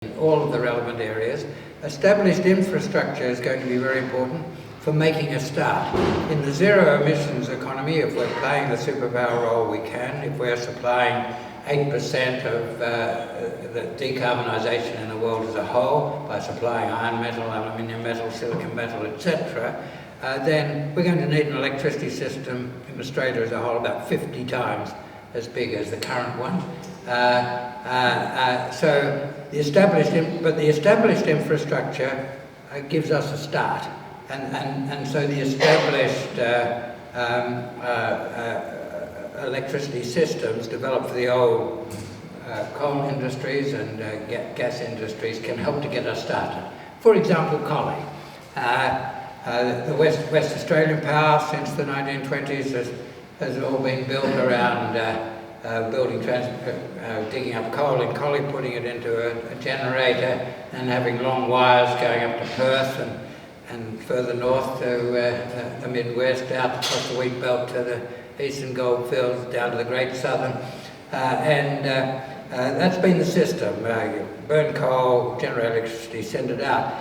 in all of the relevant areas. Established infrastructure is going to be very important for making a start. In the zero emissions economy, if we're playing the superpower role we can, if we're supplying 8% of the decarbonisation in the world as a whole by supplying iron metal, aluminium metal, silicon metal, etc., then we're going to need an electricity system in Australia as a whole about 50 times as big as the current one. So the established infrastructure gives us a start, and so the established electricity systems developed for the old coal industries and gas industries can help to get us started. For example, Collie. The West Australian power since the 1920s has all been built around digging up coal in Collie, putting it into a generator and having long wires going up to Perth and further north to the Midwest, out across the wheat belt to the eastern goldfields, down to the Great Southern. That's been the system. Burn coal, generate electricity, send it out.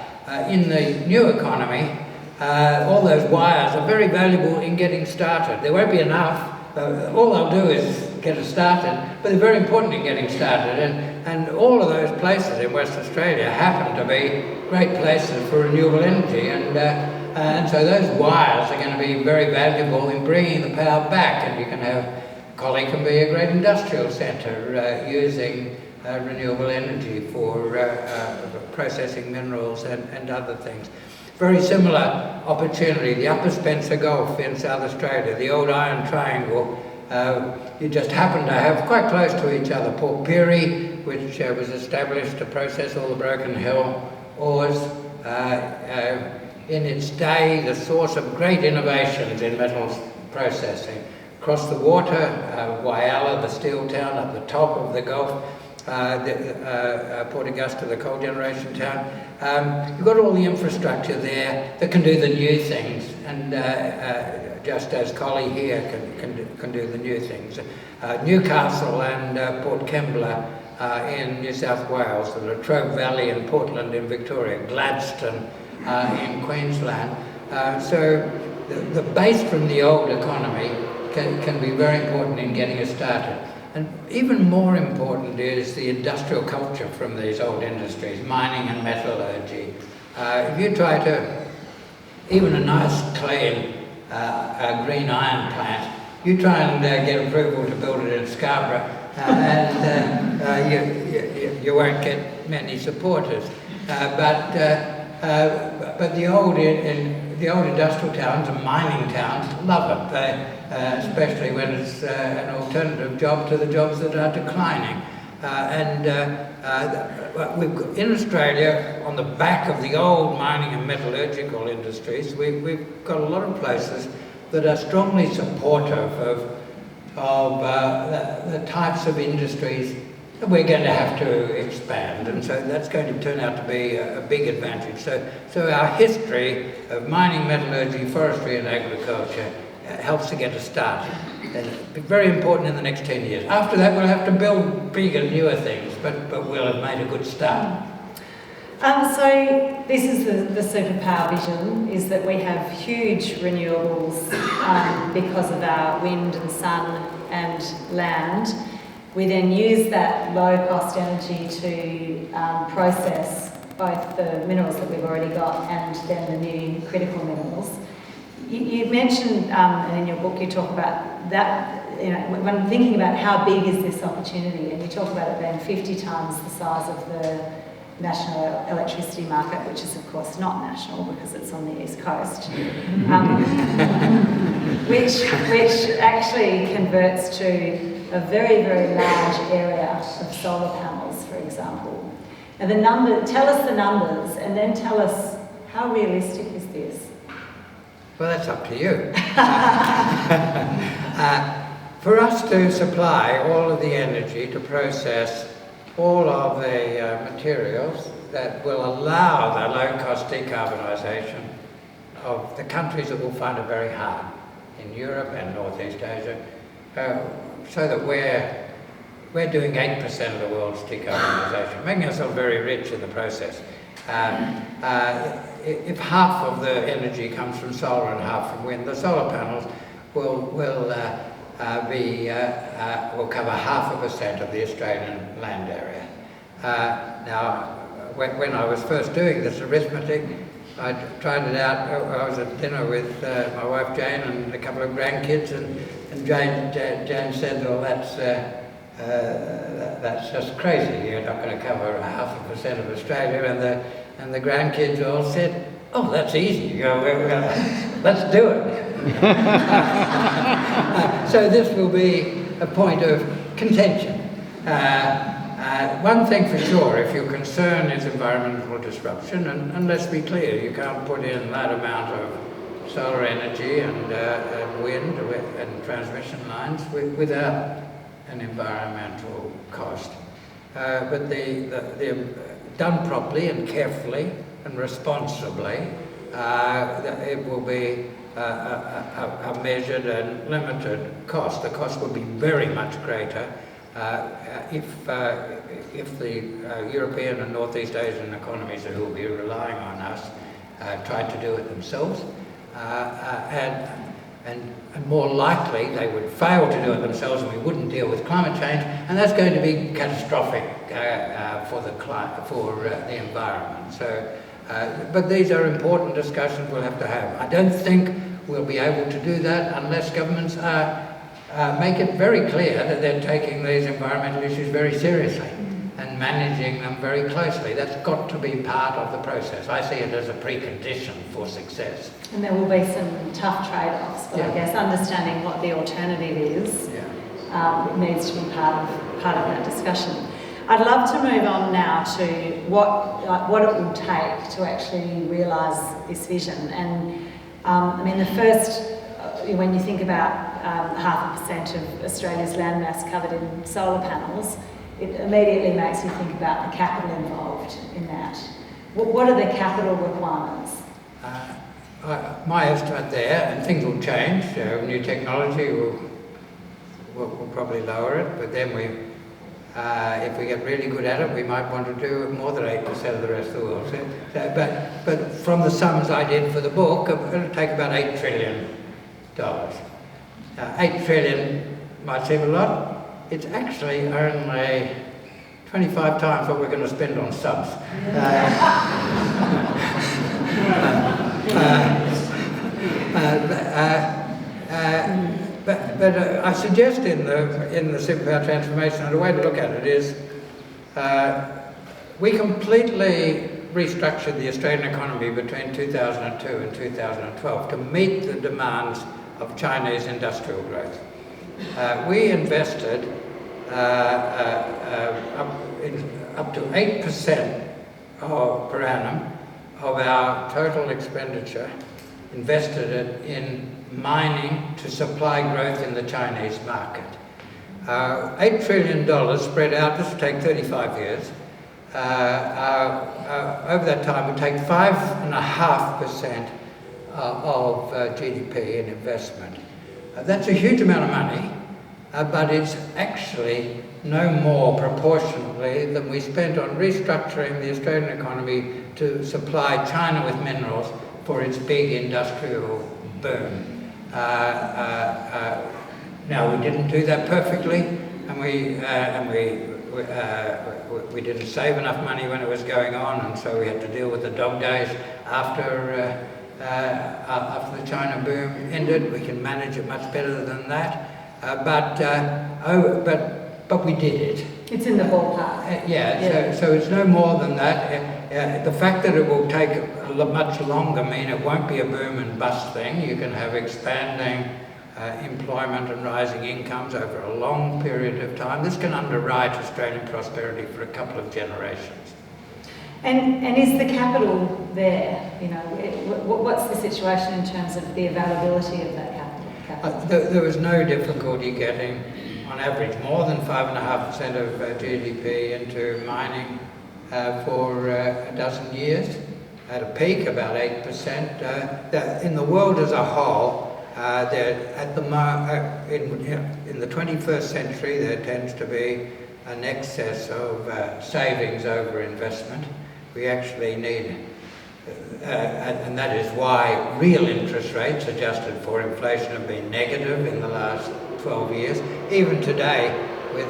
In the new economy, all those wires are very valuable in getting started. There won't be enough. All they'll do is get us started, but they're very important in getting started. And all of those places in West Australia happen to be great places for renewable energy. And so those wires are going to be very valuable in bringing the power back. And you can have, Collie can be a great industrial centre using renewable energy for processing minerals and other things. Very similar opportunity, the Upper Spencer Gulf in South Australia, the old Iron Triangle. You just happen to have quite close to each other. Port Pirie, which was established to process all the Broken Hill ores. In its day, the source of great innovations in metals processing. Across the water, Whyalla, the steel town up the top of the Gulf, Port Augusta, the coal generation town. You've got all the infrastructure there that can do the new things, and just as Collie here can do the new things. Newcastle and Port Kembla in New South Wales, the Latrobe Valley in Portland in Victoria, Gladstone in Queensland. So the base from the old economy can be very important in getting us started. And even more important is the industrial culture from these old industries, mining and metallurgy. If you try to, even a nice, clean, green iron plant, you try and get approval to build it in Scarborough, and you won't get many supporters. But the old industrial towns and mining towns love it. Especially when it's an alternative job to the jobs that are declining. In Australia, on the back of the old mining and metallurgical industries, we've got a lot of places that are strongly supportive of the types of industries that we're going to have to expand, and so that's going to turn out to be a big advantage. So our history of mining, metallurgy, forestry and agriculture helps to get us started. And it'll be very important in the next 10 years. After that, we'll have to build bigger, newer things, but we'll have made a good start. So this is the superpower vision, is that we have huge renewables because of our wind and sun and land. We then use that low-cost energy to process both the minerals that we've already got and then the new critical minerals. You mentioned, and in your book you talk about that, when thinking about how big is this opportunity, and you talk about it being 50 times the size of the national electricity market, which is of course not national because it's on the east coast, which actually converts to a very, very large area of solar panels, for example. And tell us the numbers, and then tell us how realistic is this? Well, that's up to you. For us to supply all of the energy to process all of the materials that will allow the low-cost decarbonisation of the countries that will find it very hard in Europe and Northeast Asia, so that we're we're doing 8% of the world's decarbonisation, making ourselves very rich in the process. If half of the energy comes from solar and half from wind, the solar panels will cover 0.5% of the Australian land area. Now, when I was first doing this arithmetic, I tried it out. I was at dinner with my wife Jane and a couple of grandkids, and Jane said, "Well, that's just crazy. You're not going to cover 0.5% of Australia." And the grandkids all said, "Oh, that's easy. Let's do it." So this will be a point of contention. One thing for sure, if your concern is environmental disruption, and let's be clear, you can't put in that amount of solar energy and wind and transmission lines without an environmental cost. But done properly and carefully and responsibly, it will be a measured and limited cost. The cost will be very much greater if the European and Northeast Asian economies who will be relying on us tried to do it themselves, and more likely they would fail to do it themselves, and we wouldn't deal with climate change, and that's going to be catastrophic for the environment. So, but these are important discussions we'll have to have. I don't think we'll be able to do that unless governments make it very clear that they're taking these environmental issues very seriously and managing them very closely. That's got to be part of the process. I see it as a precondition for success. And there will be some tough trade-offs, but I guess understanding what the alternative is needs to be part of that discussion. I'd love to move on now to what it will take to actually realise this vision. And I mean, the first, when you think about 0.5% of Australia's land mass covered in solar panels, it immediately makes you think about the capital involved in that. What are the capital requirements? My estimate there, and things will change, new technology will probably lower it, but then if we get really good at it, we might want to do more than 8% of the rest of the world. But from the sums I did for the book, it'll take about $8 trillion. 8 trillion might seem a lot. It's actually only 25 times what we're going to spend on subs. But I suggest in the Superpower Transformation, and the way to look at it is, we completely restructured the Australian economy between 2002 and 2012 to meet the demands of Chinese industrial growth. We invested up to 8% per annum of our total expenditure, invested it in mining to supply growth in the Chinese market. $8 trillion spread out, this will take 35 years. Over that time, would take 5.5% of GDP in investment. That's a huge amount of money, but it's actually no more proportionately than we spent on restructuring the Australian economy to supply China with minerals for its big industrial boom. Now, we didn't do that perfectly, and we didn't save enough money when it was going on, and so we had to deal with the dog days after the China boom ended. We can manage it much better than that, but we did it. It's in the ballpark. So it's no more than that. The fact that it will take much longer mean it won't be a boom and bust thing. You can have expanding employment and rising incomes over a long period of time. This can underwrite Australian prosperity for a couple of generations. And is the capital there? You know, what's the situation in terms of the availability of that capital? There was no difficulty getting, on average, more than 5.5% of GDP into mining for a dozen years. At a peak, about 8%. In the world as a whole, in the 21st century, there tends to be an excess of savings over investment. We actually need, and that is why real interest rates adjusted for inflation have been negative in the last 12 years. Even today, with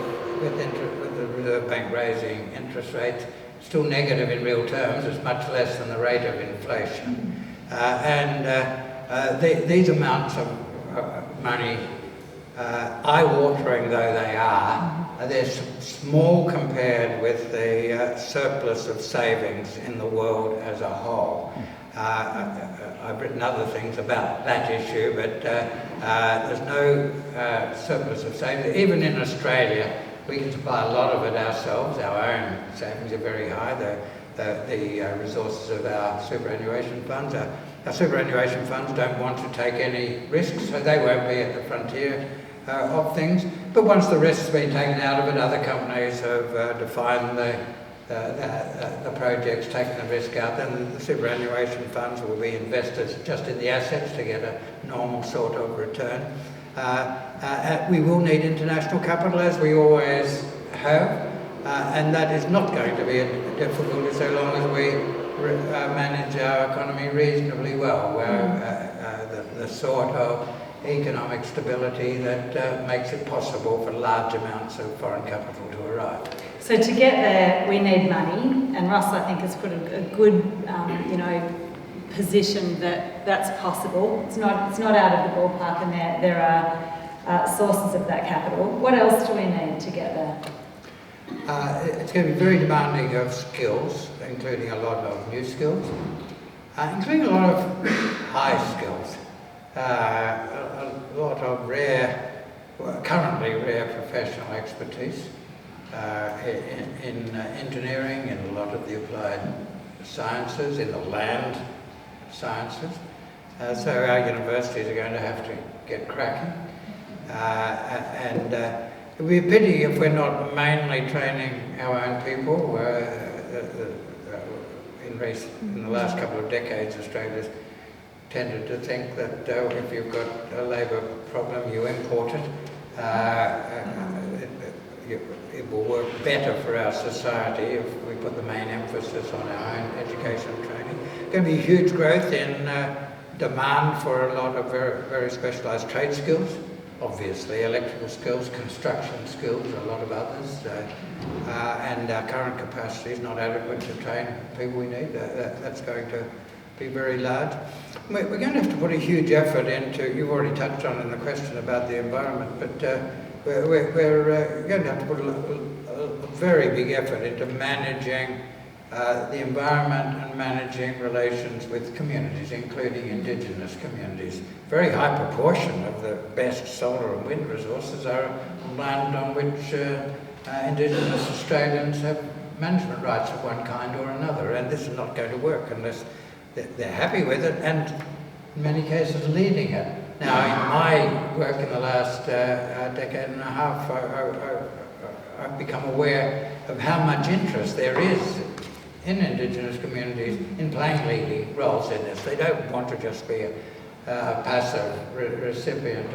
the Reserve Bank raising interest rates, still negative in real terms, it's much less than the rate of inflation. These amounts of money, eye-watering though they are, they're small compared with the surplus of savings in the world as a whole. I've written other things about that issue, but there's no surplus of savings. Even in Australia, we can supply a lot of it ourselves. Our own savings are very high. The resources of our superannuation funds. Our superannuation funds don't want to take any risks, so they won't be at the frontier of things. But once the risk's been taken out of it, other companies have defined the projects, taken the risk out, then the superannuation funds will be invested just in the assets to get a normal sort of return. We will need international capital, as we always have, and that is not going to be a difficulty so long as we manage our economy reasonably well, where the sort of economic stability that makes it possible for large amounts of foreign capital to arrive. So to get there, we need money, and Ross, I think, has put a good, position that that's possible. It's not out of the ballpark, and there are sources of that capital. What else do we need to get there? It's going to be very demanding of skills, including a lot of new skills, including a lot of high skills, a lot of currently rare professional expertise in engineering, in a lot of the applied sciences, in the land sciences. So our universities are going to have to get cracking. It would be a pity if we're not mainly training our own people. In the last couple of decades, Australia's tended to think that if you've got a labour problem, you import it. It will work better for our society if we put the main emphasis on our own education and training. There's going to be huge growth in demand for a lot of very, very specialised trade skills. Obviously, electrical skills, construction skills, a lot of others, and our current capacity is not adequate to train people we need. That's going to be very large. We're going to have to put a huge effort into, you've already touched on in the question about the environment, but we're going to have to put a very big effort into managing the environment and managing relations with communities, including Indigenous communities. Very high proportion of the best solar and wind resources are on land on which Indigenous Australians have management rights of one kind or another, and this is not going to work unless they're happy with it and in many cases leading it. Now, in my work in the last decade and a half, I've become aware of how much interest there is in Indigenous communities in playing leading roles in this. They don't want to just be a passive recipient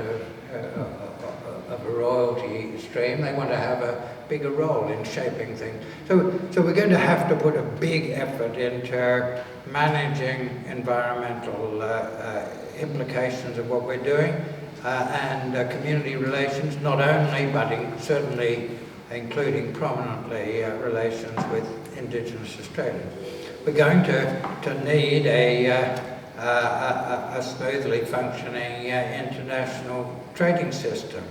of a royalty stream. They want to have a bigger role in shaping things. So we're going to have to put a big effort into managing environmental implications of what we're doing and community relations, not only, but certainly including prominently relations with Indigenous Australians. We're going to need a smoothly functioning international trading system.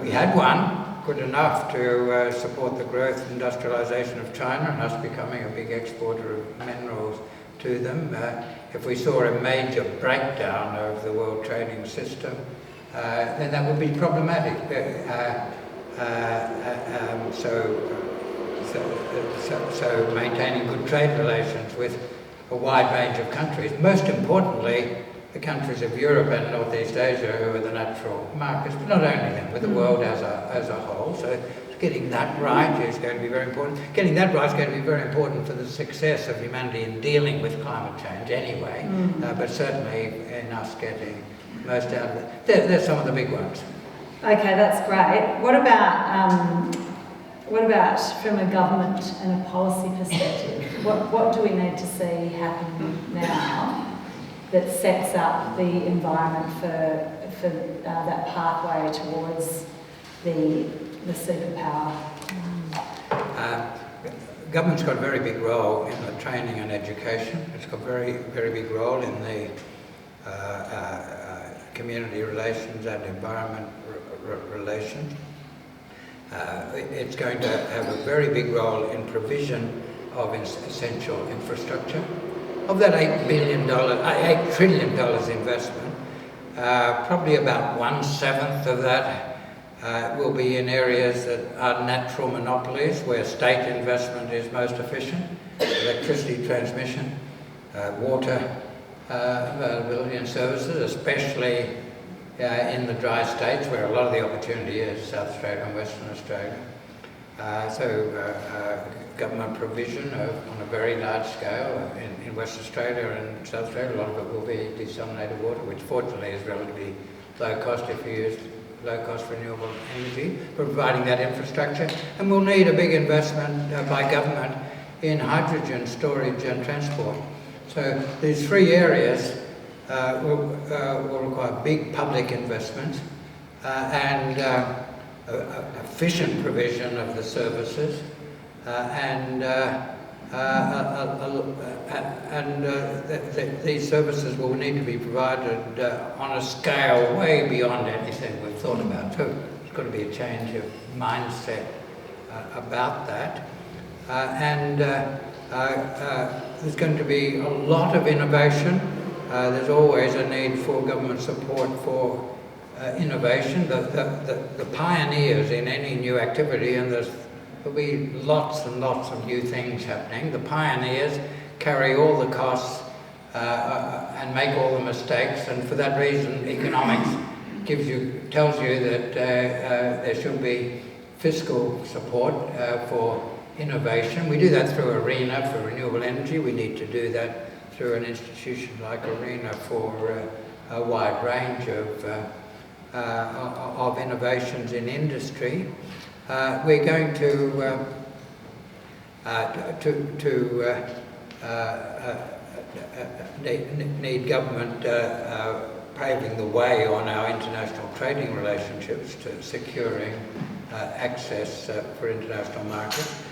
We had one, good enough to support the growth and industrialisation of China and us becoming a big exporter of minerals to them. If we saw a major breakdown of the world trading system, then that would be problematic. So maintaining good trade relations with a wide range of countries, most importantly the countries of Europe and Northeast Asia, who are the natural markets, but not only them, but the world as a whole. So getting that right is going to be very important. Getting that right is going to be very important for the success of humanity in dealing with climate change anyway, but certainly in us getting most out of it. They're some of the big ones. Okay, that's great. What about what about from a government and a policy perspective? What do we need to see happen now that sets up the environment for that pathway towards the superpower? Government's got a very big role in the training and education. It's got a very, very big role in the community relations and environment relations. It's going to have a very big role in provision of essential infrastructure. Of that $8 trillion investment, probably about 1/7 of that will be in areas that are natural monopolies, where state investment is most efficient: electricity transmission, water availability and services, especially in the dry states where a lot of the opportunity is, South Australia and Western Australia. Government provision on a very large scale in Western Australia and South Australia. A lot of it will be desalinated water, which fortunately is relatively low cost if you use low-cost renewable energy, providing that infrastructure. And we'll need a big investment by government in hydrogen storage and transport. So these three areas will require big public investment and efficient provision of the services these services will need to be provided on a scale way beyond anything we've thought about. So there's got to be a change of mindset about that. There's going to be a lot of innovation. There's always a need for government support for innovation. The pioneers in any new activity, and there'll be lots and lots of new things happening. The pioneers carry all the costs and make all the mistakes, and for that reason economics tells you that there should be fiscal support for innovation. We do that through ARENA for renewable energy. We need to do that through an institution like ARENA for a wide range of innovations in industry. We're going to need government paving the way on our international trading relationships to securing access for international markets.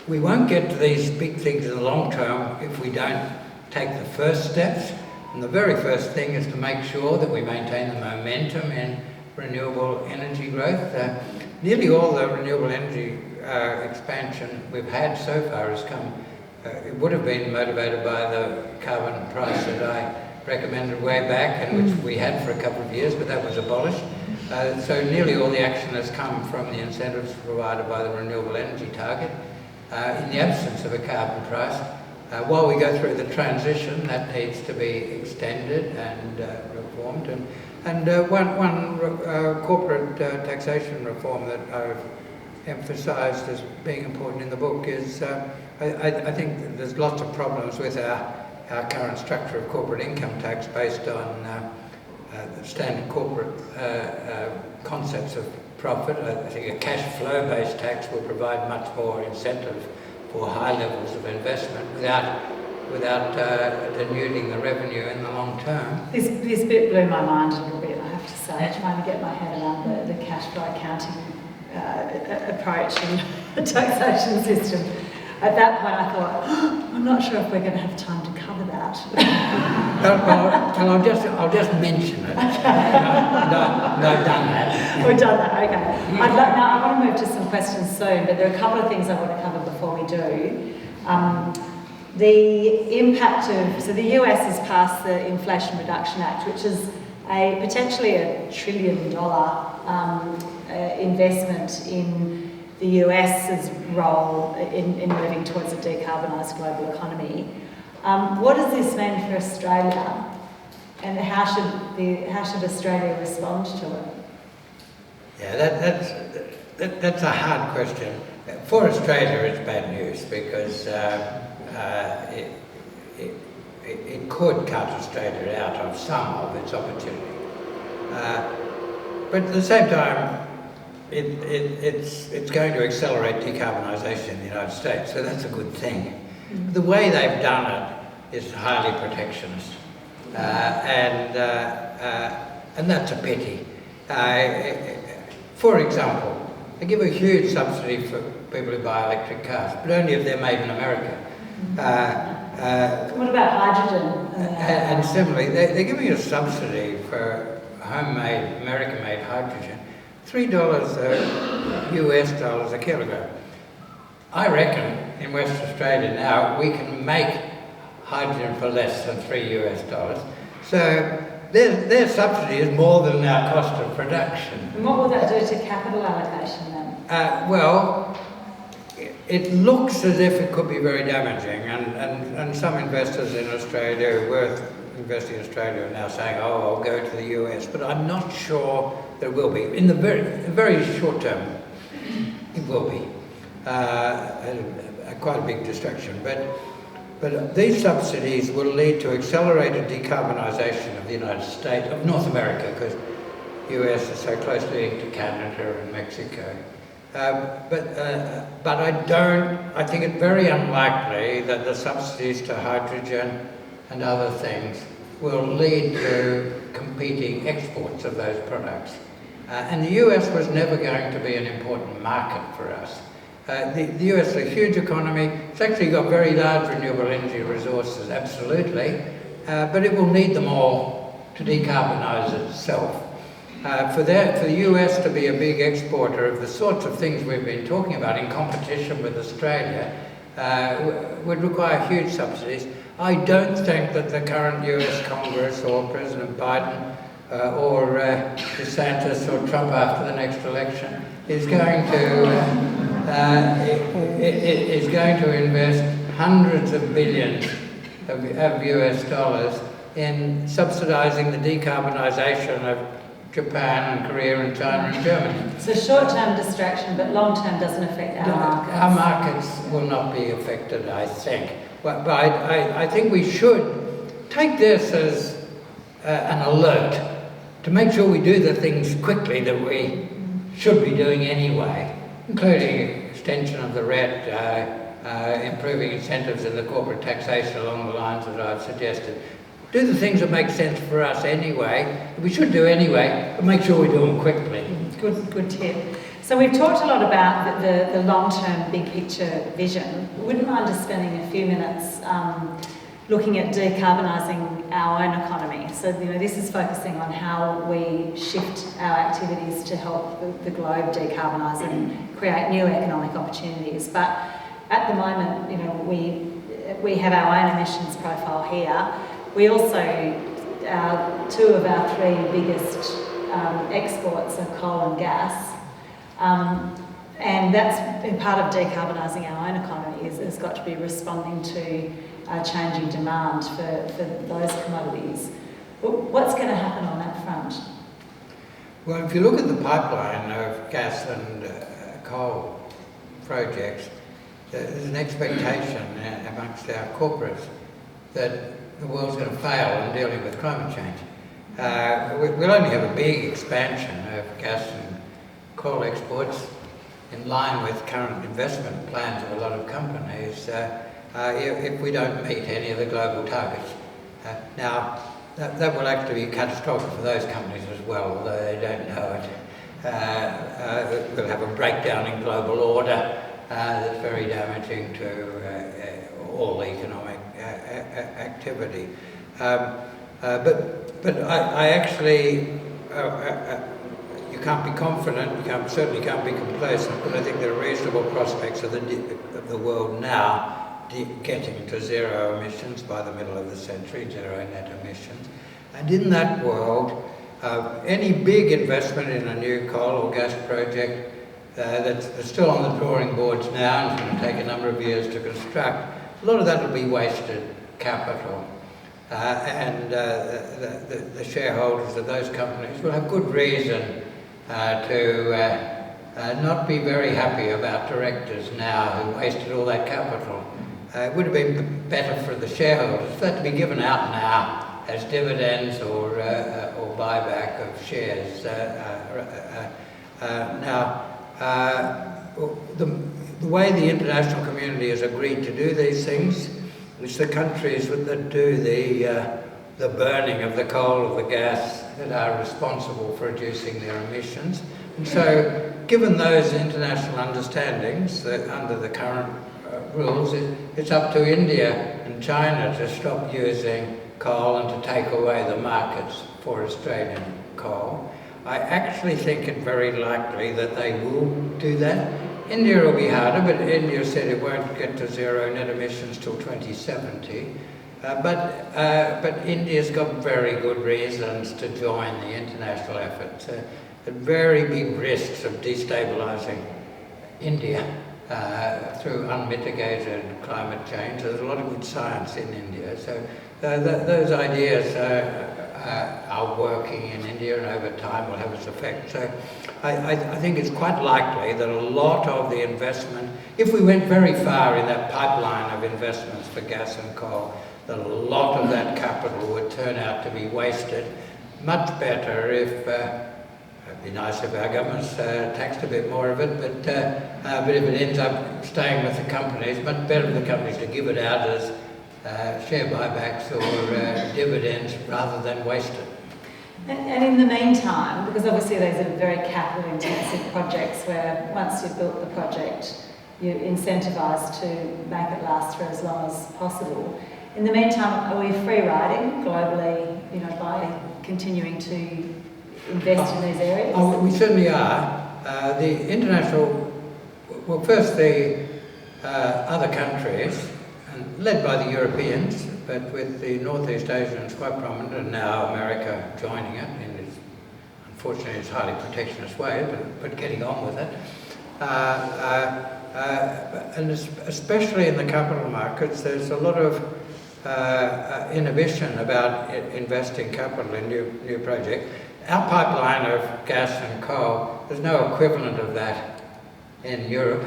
We won't get to these big things in the long term if we don't take the first steps. And the very first thing is to make sure that we maintain the momentum in renewable energy growth. Nearly all the renewable energy expansion we've had so far has come, it would have been motivated by the carbon price that I recommended way back, and which we had for a couple of years, but that was abolished. So nearly all the action has come from the incentives provided by the renewable energy target. In the absence of a carbon price, while we go through the transition, that needs to be extended and reformed. And one corporate taxation reform that I've emphasised as being important in the book is, I think that there's lots of problems with our current structure of corporate income tax based on the standard corporate concepts of profit. I think a cash flow based tax will provide much more incentive for high levels of investment without denuding the revenue in the long term. This bit blew my mind a little bit, I have to say, trying to get my head around the cash flow accounting approach and the taxation system. At that point I thought, I'm not sure if we're going to have time to cover that. Well, I'll just mention it. No, I've done that. We've done that, okay. I want to move to some questions soon, but there are a couple of things I want to cover before we do. The impact so the US has passed the Inflation Reduction Act, which is potentially $1 trillion investment in the US's role in moving towards a decarbonised global economy. What does this mean for Australia, and how should Australia respond to it? Yeah, that's a hard question. For Australia, it's bad news because it could cut Australia out of some of its opportunity. But at the same time, it's going to accelerate decarbonisation in the United States, so that's a good thing. The way they've done it is highly protectionist, and that's a pity. For example, they give a huge subsidy for people who buy electric cars, but only if they're made in America. What about hydrogen? And similarly, they're giving a subsidy for homemade, American-made hydrogen, $3 US dollars a kilogram. I reckon in West Australia now we can make hydrogen for less than $3 US dollars. So their subsidy is more than our cost of production. And what will that do to capital allocation then? Well, it looks as if it could be very damaging, and some investors in Australia who were investing in Australia are now saying, oh, I'll go to the US, but I'm not sure there will be. In the very short term, it will be quite a big distraction, but these subsidies will lead to accelerated decarbonisation of the United States, of North America, because the US is so closely linked to Canada and Mexico. But I think it's very unlikely that the subsidies to hydrogen and other things will lead to competing exports of those products. And the US was never going to be an important market for us. The US is a huge economy. It's actually got very large renewable energy resources, absolutely, but it will need them all to decarbonise itself. For the US to be a big exporter of the sorts of things we've been talking about in competition with Australia would require huge subsidies. I don't think that the current US Congress or President Biden or DeSantis or Trump after the next election is going to invest hundreds of billions of US dollars in subsidising the decarbonisation of Japan and Korea and China and Germany. So short-term distraction, but long-term doesn't affect our markets. Our markets will not be affected, I think. But I think we should take this as an alert to make sure we do the things quickly that we should be doing anyway, including extension of the RET, improving incentives in the corporate taxation along the lines that I've suggested. Do the things that make sense for us anyway, we should do anyway, but make sure we do them quickly. Good tip. So we've talked a lot about the long-term big picture vision. Wouldn't mind just spending a few minutes looking at decarbonising our own economy. So this is focusing on how we shift our activities to help the globe decarbonise and create new economic opportunities. But at the moment, we have our own emissions profile here. We also, two of our three biggest exports are coal and gas, and that's part of decarbonising our own economy has got to be responding to changing demand for those commodities. What's going to happen on that front? Well, if you look at the pipeline of gas and coal projects, there's an expectation amongst our corporates that the world's going to fail in dealing with climate change. We'll only have a big expansion of gas and coal exports in line with current investment plans of a lot of companies if we don't meet any of the global targets. Now, that will actually be catastrophic for those companies as well, although they don't know it. We'll have a breakdown in global order that's very damaging to all economic activity. But I actually, you can't be confident, certainly can't be complacent, but I think there are reasonable prospects of the world now getting to zero emissions by the middle of the century, zero net emissions. And in that world, any big investment in a new coal or gas project that's still on the drawing boards now and it's going to take a number of years to construct, a lot of that will be wasted capital. And the shareholders of those companies will have good reason to not be very happy about directors now who wasted all that capital. It would have been better for the shareholders for that to be given out now as dividends or buyback of shares The way the international community has agreed to do these things is the countries that do the burning of the coal or the gas that are responsible for reducing their emissions. And so, given those international understandings, that under the current rules, it's up to India and China to stop using coal and to take away the markets for Australian coal. I actually think it very likely that they will do that. India will be harder, but India said it won't get to zero net emissions till 2070. But India's got very good reasons to join the international effort. At very big risks of destabilising India through unmitigated climate change. There's a lot of good science in India. So those ideas are working in India, and over time will have its effect. So I think it's quite likely that a lot of the investment, if we went very far in that pipeline of investments for gas and coal, that a lot of that capital would turn out to be wasted. Much better if, it'd be nice if our governments taxed a bit more of it, but if it ends up staying with the companies, much better for the companies to give it out as share buybacks or dividends rather than waste it. And in the meantime, because obviously these are very capital intensive projects where once you've built the project, you're incentivised to make it last for as long as possible. In the meantime, are we free riding globally, by continuing to invest in these areas? Oh, we certainly are. The international, well, first the other countries, and led by the Europeans, but with the Northeast Asians quite prominent, and now America joining it in its, unfortunately, its highly protectionist way, but getting on with it. And especially in the capital markets, there's a lot of inhibition about investing capital in new projects. Our pipeline of gas and coal, there's no equivalent of that in Europe.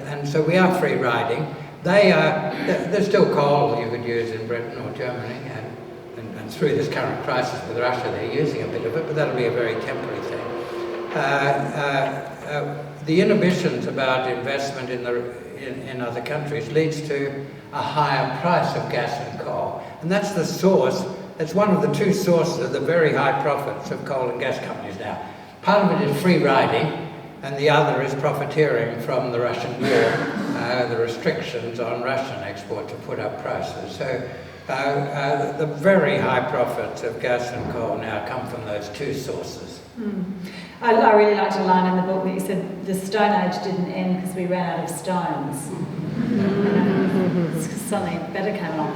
And so we are free riding. There's still coal you could use in Britain or Germany, and through this current crisis with Russia, they're using a bit of it, but that'll be a very temporary thing. The inhibitions about investment in other countries leads to a higher price of gas and coal, and that's the source. It's one of the two sources of the very high profits of coal and gas companies now. Part of it is free riding, and the other is profiteering from the Russian war, the restrictions on Russian export to put up prices. So the very high profits of gas and coal now come from those two sources. I really liked a line in the book that you said the Stone Age didn't end because we ran out of stones. Something better came along.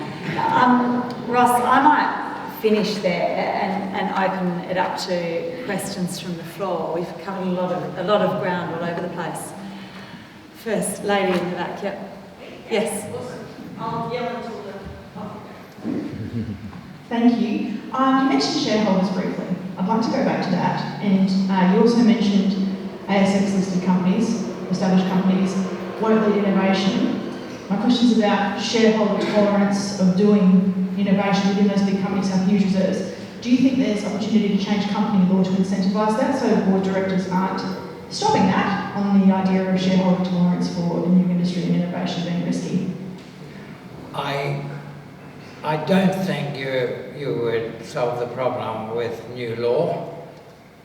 Ross, I might finish there and open it up to questions from the floor. We've covered a lot of ground all over the place. First, lady in the back, yep. Yes. I'll yell until the... Thank you. You mentioned shareholders briefly. I'd like to go back to that. And you also mentioned ASX-listed companies, established companies, won't lead innovation. My question's about shareholder tolerance of doing innovation within those big companies have huge reserves. Do you think there's opportunity to change company law to incentivise that so board directors aren't stopping that on the idea of shareholder tolerance for a new industry and innovation being risky? I don't think you would solve the problem with new law.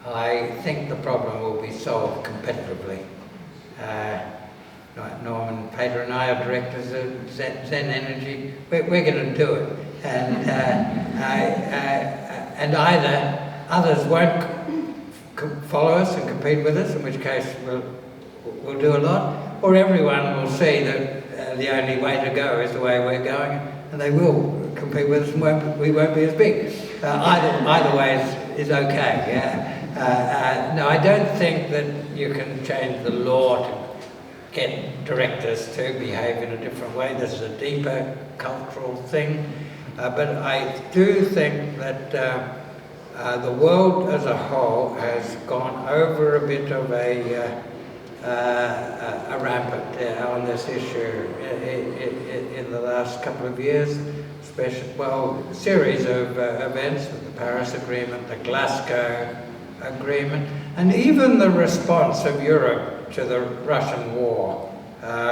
I think the problem will be solved competitively. Norman Pater and I are directors of Zen Energy. We're going to do it, and either others won't follow us and compete with us, in which case we'll do a lot, or everyone will see that the only way to go is the way we're going, and they will compete with us, and we won't be as big. Either way is okay. Yeah. No, I don't think that you can change the law to get directors to behave in a different way. This is a deeper cultural thing. But I do think that the world as a whole has gone over a bit of a rampant on this issue in the last couple of years, especially, a series of events with the Paris Agreement, the Glasgow agreement, and even the response of Europe to the Russian war.